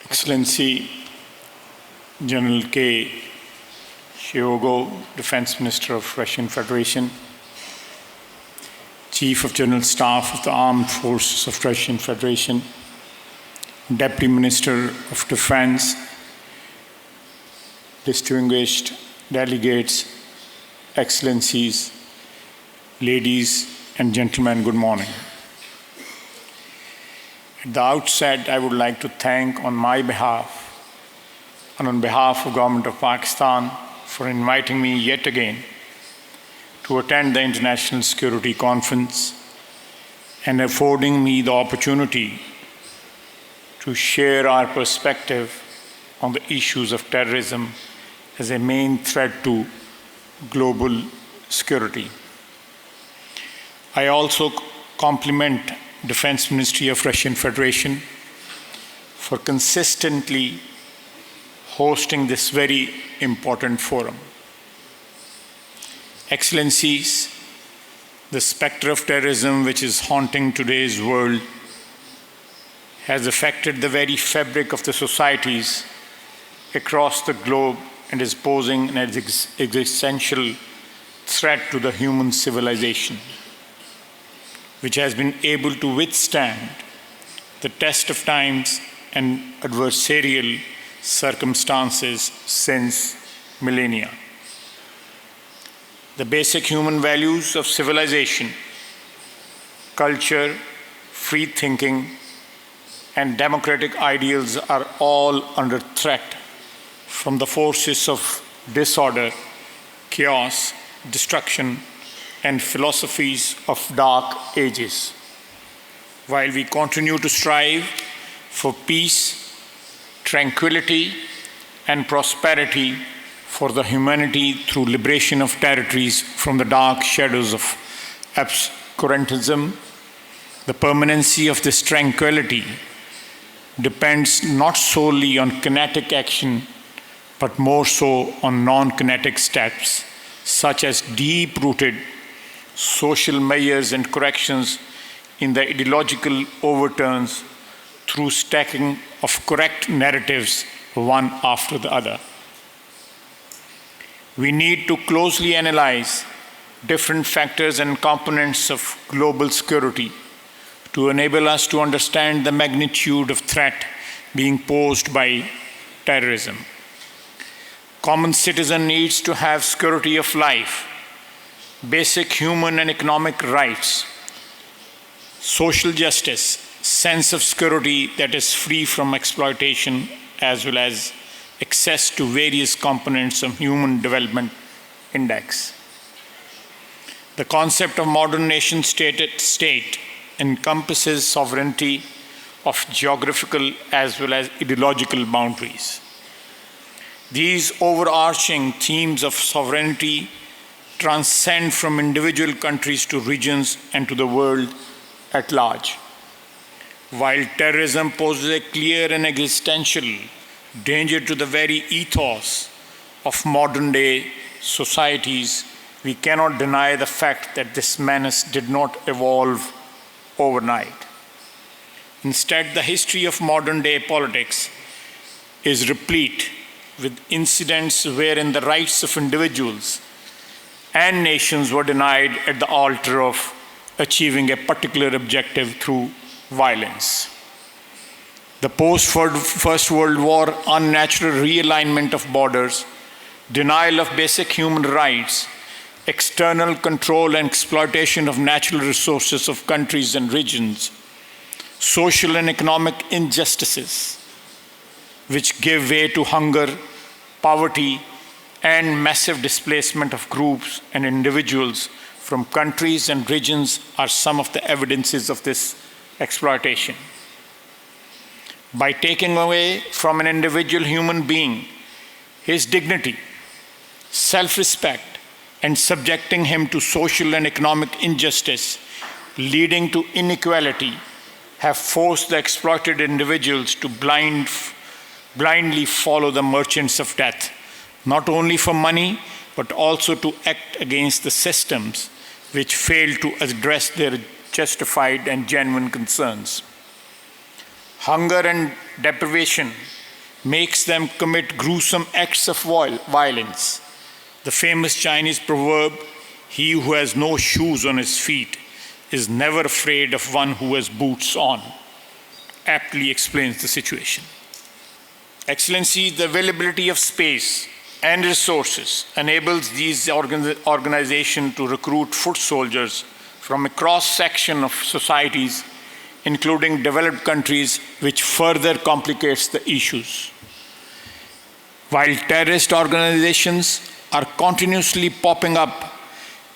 Excellency General K. Shoigu, Defense Minister of Russian Federation, Chief of General Staff of the Armed Forces of Russian Federation, Deputy Minister of Defense, distinguished delegates, Excellencies, ladies and gentlemen, good morning. At the outset, I would like to thank on my behalf and on behalf of the Government of Pakistan for inviting me yet again to attend the International Security Conference and affording me the opportunity to share our perspective on the issues of terrorism as a main threat to global security. I also compliment Defense Ministry of Russian Federation for consistently hosting this very important forum. Excellencies, the specter of terrorism which is haunting today's world has affected the very fabric of the societies across the globe and is posing an existential threat to the human civilization, which has been able to withstand the test of times and adversarial circumstances since millennia. The basic human values of civilization, culture, free thinking, and democratic ideals are all under threat from the forces of disorder, chaos, destruction, and philosophies of dark ages. While we continue to strive for peace, tranquility, and prosperity for the humanity through liberation of territories from the dark shadows of obscurantism, the permanency of this tranquility depends not solely on kinetic action, but more so on non-kinetic steps, such as deep-rooted social measures and corrections in the ideological overturns through stacking of correct narratives one after the other. We need to closely analyze different factors and components of global security to enable us to understand the magnitude of threat being posed by terrorism. Common citizen needs to have security of life, basic human and economic rights, social justice, sense of security that is free from exploitation, as well as access to various components of Human Development Index. The concept of modern nation-state encompasses sovereignty of geographical as well as ideological boundaries. These overarching themes of sovereignty transcend from individual countries to regions and to the world at large. While terrorism poses a clear and existential danger to the very ethos of modern-day societies, we cannot deny the fact that this menace did not evolve overnight. Instead, the history of modern-day politics is replete with incidents wherein the rights of individuals and nations were denied at the altar of achieving a particular objective through violence. The post-First World War unnatural realignment of borders, denial of basic human rights, external control and exploitation of natural resources of countries and regions, social and economic injustices, which give way to hunger, poverty, and massive displacement of groups and individuals from countries and regions are some of the evidences of this exploitation. By taking away from an individual human being his dignity, self-respect, and subjecting him to social and economic injustice, leading to inequality, have forced the exploited individuals to blindly follow the merchants of death, not only for money, but also to act against the systems which fail to address their justified and genuine concerns. Hunger and deprivation makes them commit gruesome acts of violence. The famous Chinese proverb, "He who has no shoes on his feet is never afraid of one who has boots on," aptly explains the situation. Excellency, the availability of space and resources enables these organizations to recruit foot soldiers from a cross-section of societies, including developed countries, which further complicates the issues. While terrorist organizations are continuously popping up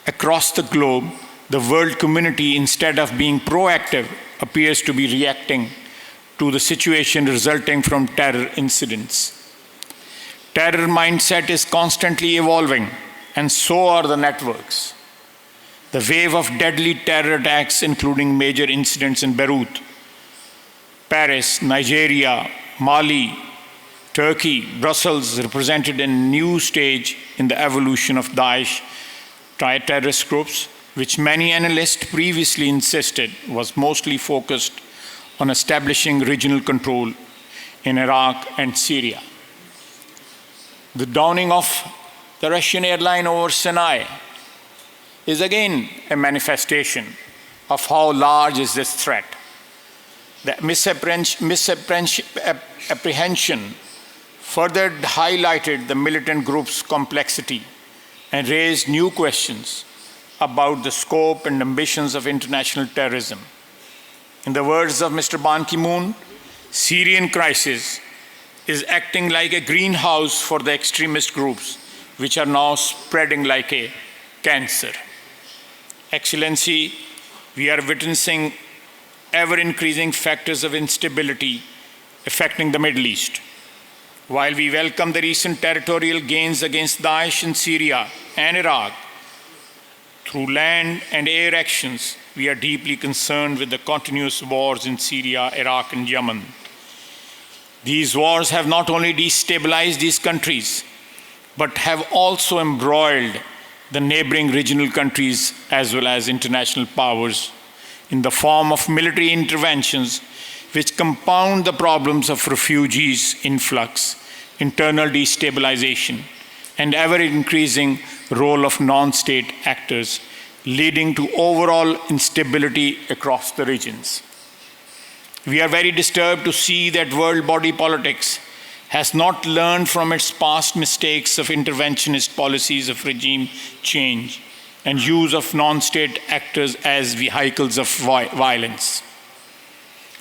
across the globe, the world community, instead of being proactive, appears to be reacting to the situation resulting from terror incidents. Terror mindset is constantly evolving, and so are the networks. The wave of deadly terror attacks, including major incidents in Beirut, Paris, Nigeria, Mali, Turkey, Brussels, represented a new stage in the evolution of Daesh terrorist groups, which many analysts previously insisted was mostly focused on establishing regional control in Iraq and Syria. The downing of the Russian airline over Sinai is again a manifestation of how large is this threat. The misapprehension further highlighted the militant group's complexity and raised new questions about the scope and ambitions of international terrorism. In the words of Mr. Ban Ki-moon, Syrian crisis is acting like a greenhouse for the extremist groups, which are now spreading like a cancer. Excellency, we are witnessing ever-increasing factors of instability affecting the Middle East. While we welcome the recent territorial gains against Daesh in Syria and Iraq, through land and air actions, we are deeply concerned with the continuous wars in Syria, Iraq, and Yemen. These wars have not only destabilized these countries, but have also embroiled the neighboring regional countries as well as international powers in the form of military interventions, which compound the problems of refugees influx, internal destabilization, and ever-increasing role of non-state actors, leading to overall instability across the regions. We are very disturbed to see that world body politics has not learned from its past mistakes of interventionist policies of regime change and use of non-state actors as vehicles of violence.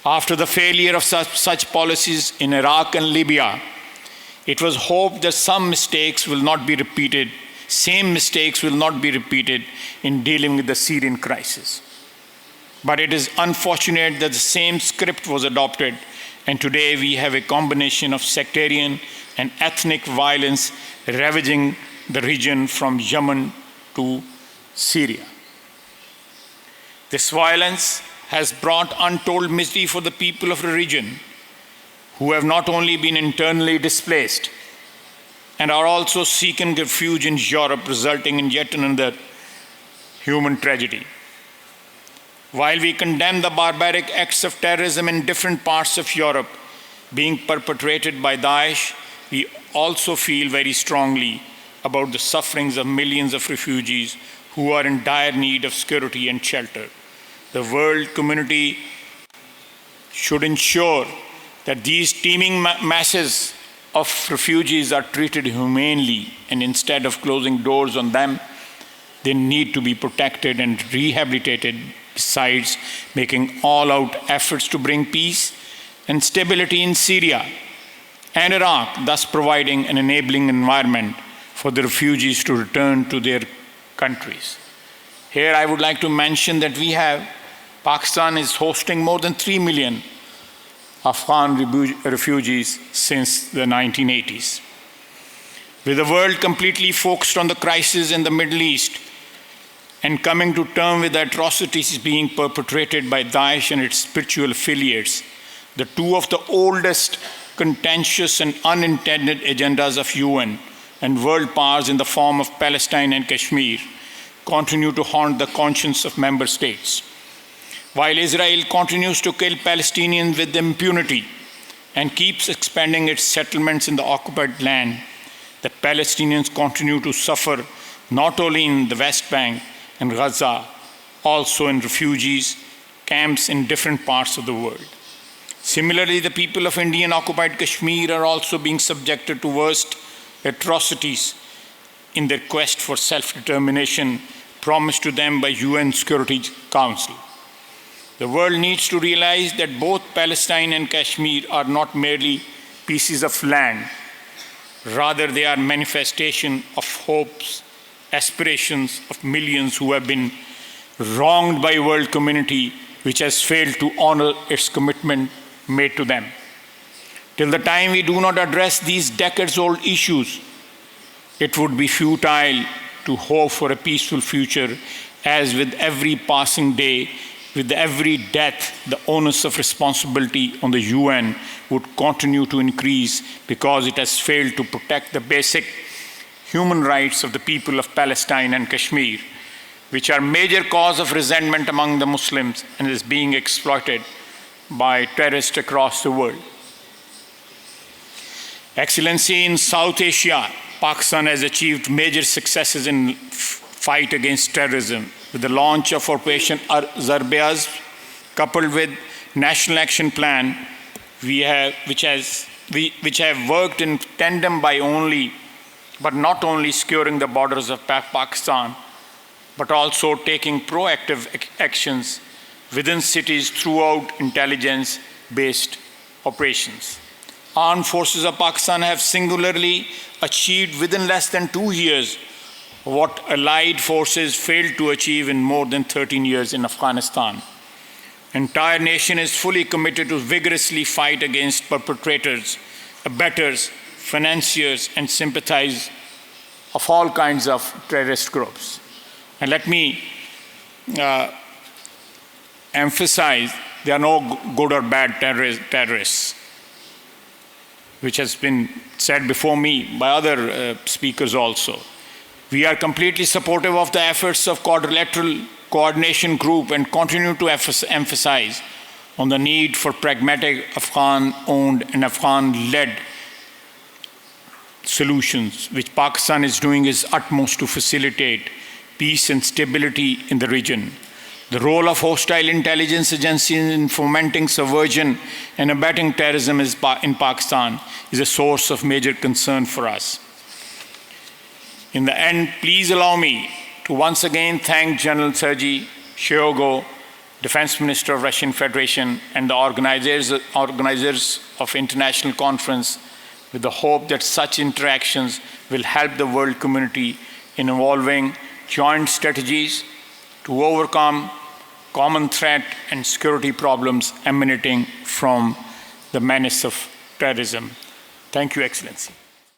After the failure of such policies in Iraq and Libya, it was hoped that same mistakes will not be repeated in dealing with the Syrian crisis. But it is unfortunate that the same script was adopted, and today we have a combination of sectarian and ethnic violence ravaging the region from Yemen to Syria. This violence has brought untold misery for the people of the region, who have not only been internally displaced and are also seeking refuge in Europe, resulting in yet another human tragedy. While we condemn the barbaric acts of terrorism in different parts of Europe being perpetrated by Daesh, we also feel very strongly about the sufferings of millions of refugees who are in dire need of security and shelter. The world community should ensure that these teeming masses of refugees are treated humanely, and instead of closing doors on them, they need to be protected and rehabilitated, besides making all-out efforts to bring peace and stability in Syria and Iraq, thus providing an enabling environment for the refugees to return to their countries. Here I would like to mention that Pakistan is hosting more than 3 million Afghan refugees since the 1980s. With the world completely focused on the crisis in the Middle East and coming to terms with the atrocities being perpetrated by Daesh and its spiritual affiliates, the two of the oldest contentious and unintended agendas of UN and world powers in the form of Palestine and Kashmir continue to haunt the conscience of member states. While Israel continues to kill Palestinians with impunity and keeps expanding its settlements in the occupied land, the Palestinians continue to suffer not only in the West Bank and Gaza, also in refugees camps in different parts of the world. Similarly, the people of Indian occupied Kashmir are also being subjected to worst atrocities in their quest for self-determination promised to them by UN Security Council. The world needs to realize that both Palestine and Kashmir are not merely pieces of land. Rather, they are manifestation of hopes, aspirations of millions who have been wronged by a world community which has failed to honor its commitment made to them. Till the time we do not address these decades-old issues, it would be futile to hope for a peaceful future, as with every passing day, with every death, the onus of responsibility on the UN would continue to increase because it has failed to protect the basic human rights of the people of Palestine and Kashmir, which are major cause of resentment among the Muslims and is being exploited by terrorists across the world. Excellency, in South Asia, Pakistan has achieved major successes in fight against terrorism with the launch of Operation Zarbeaz, coupled with National Action Plan, which have worked in tandem but not only securing the borders of Pakistan, but also taking proactive actions within cities throughout intelligence-based operations. Armed forces of Pakistan have singularly achieved within less than 2 years what allied forces failed to achieve in more than 13 years in Afghanistan. Entire nation is fully committed to vigorously fight against perpetrators, abettors, financiers, and sympathizers of all kinds of terrorist groups. And let me emphasize, there are no good or bad terrorists, which has been said before me by other speakers also. We are completely supportive of the efforts of quadrilateral coordination group and continue to emphasize on the need for pragmatic Afghan-owned and Afghan-led solutions, which Pakistan is doing its utmost to facilitate peace and stability in the region. The role of hostile intelligence agencies in fomenting subversion and abetting terrorism in Pakistan is a source of major concern for us. In the end, please allow me to once again thank General Sergei Shoigu, Defense Minister of Russian Federation, and the organizers of international conference, with the hope that such interactions will help the world community in evolving joint strategies to overcome common threat and security problems emanating from the menace of terrorism. Thank you, Excellency.